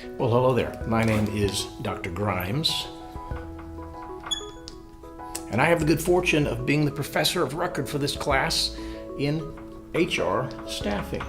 Well, hello there. My name is Dr. Grimes, and I have the good fortune of being the professor of record for this class in HR staffing.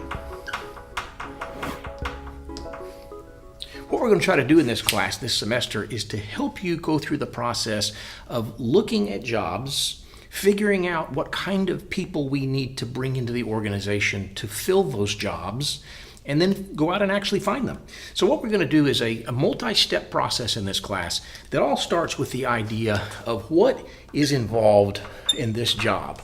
What we're going to try to do in this class this semester is to help you go through the process of looking at jobs, figuring out what kind of people we need to bring into the organization to fill those jobs, and then go out and actually find them. So what we're going to do is a multi-step process in this class that all starts with the idea of what is involved in this job.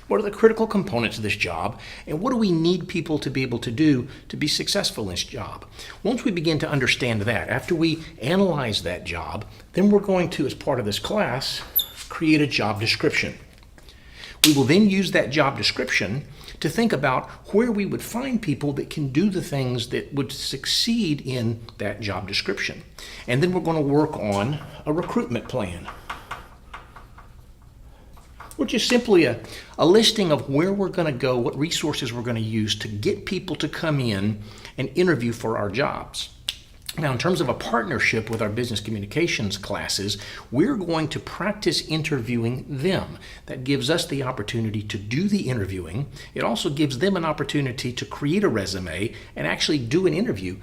What are the critical components of this job, and what do we need people to be able to do to be successful in this job? Once we begin to understand that, after we analyze that job, then we're going to, as part of this class, create a job description. We will then use that job description to think about where we would find people that can do the things that would succeed in that job description. And then we're going to work on a recruitment plan, which is simply a listing of where we're going to go, what resources we're going to use to get people to come in and interview for our jobs. Now, in terms of a partnership with our business communications classes, we're going to practice interviewing them. That gives us the opportunity to do the interviewing. It also gives them an opportunity to create a resume and actually do an interview.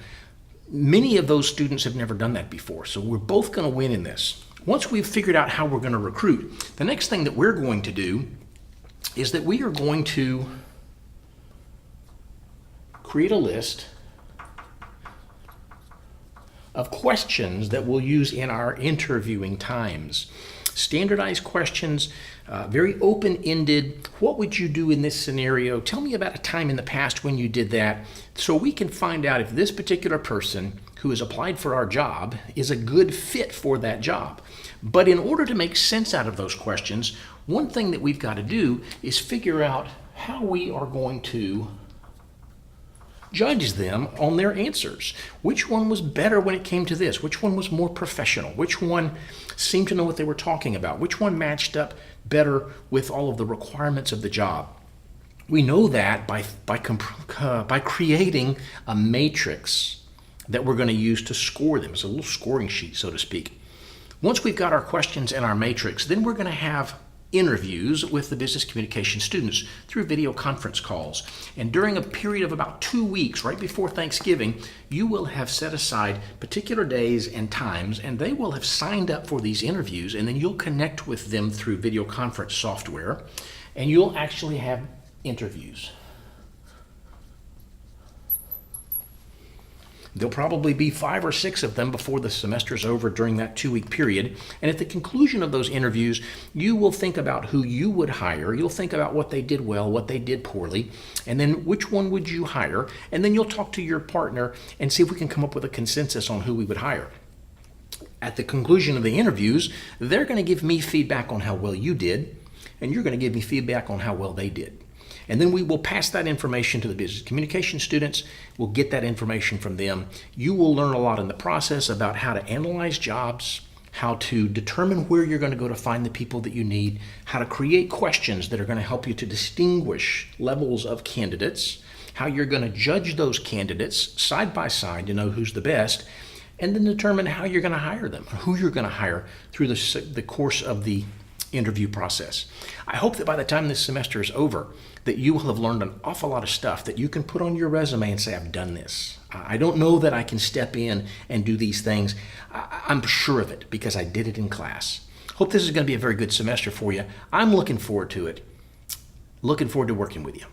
Many of those students have never done that before, so we're both going to win in this. Once we've figured out how we're going to recruit, the next thing that we're going to do is that we are going to create a list of questions that we'll use in our interviewing times. Standardized questions, very open-ended. What would you do in this scenario? Tell me about a time in the past when you did that, so we can find out if this particular person who has applied for our job is a good fit for that job. But in order to make sense out of those questions, one thing that we've got to do is figure out how we are going to judge them on their answers. Which one was better when it came to this? Which one was more professional? Which one seemed to know what they were talking about? Which one matched up better with all of the requirements of the job? We know that by creating a matrix that we're going to use to score them. It's a little scoring sheet, so to speak. Once we've got our questions and our matrix, then we're going to have interviews with the business communication students through video conference calls. And during a period of about 2 weeks, right before Thanksgiving, you will have set aside particular days and times, and they will have signed up for these interviews, and then you'll connect with them through video conference software, and you'll actually have interviews. There'll probably be 5 or 6 of them before the semester's over during that 2-week period. And at the conclusion of those interviews, you will think about who you would hire. You'll think about what they did well, what they did poorly, and then which one would you hire. And then you'll talk to your partner and see if we can come up with a consensus on who we would hire. At the conclusion of the interviews, they're going to give me feedback on how well you did, and you're going to give me feedback on how well they did. And then we will pass that information to the business communication students. We'll get that information from them. You will learn a lot in the process about how to analyze jobs, how to determine where you're going to go to find the people that you need, how to create questions that are going to help you to distinguish levels of candidates, how you're going to judge those candidates side by side to know who's the best, and then determine how you're going to hire them, who you're going to hire through the course of the interview process. I hope that by the time this semester is over, that you will have learned an awful lot of stuff that you can put on your resume and say, I've done this. I don't know that I can step in and do these things. I'm sure of it because I did it in class. Hope this is going to be a very good semester for you. I'm looking forward to it. Looking forward to working with you.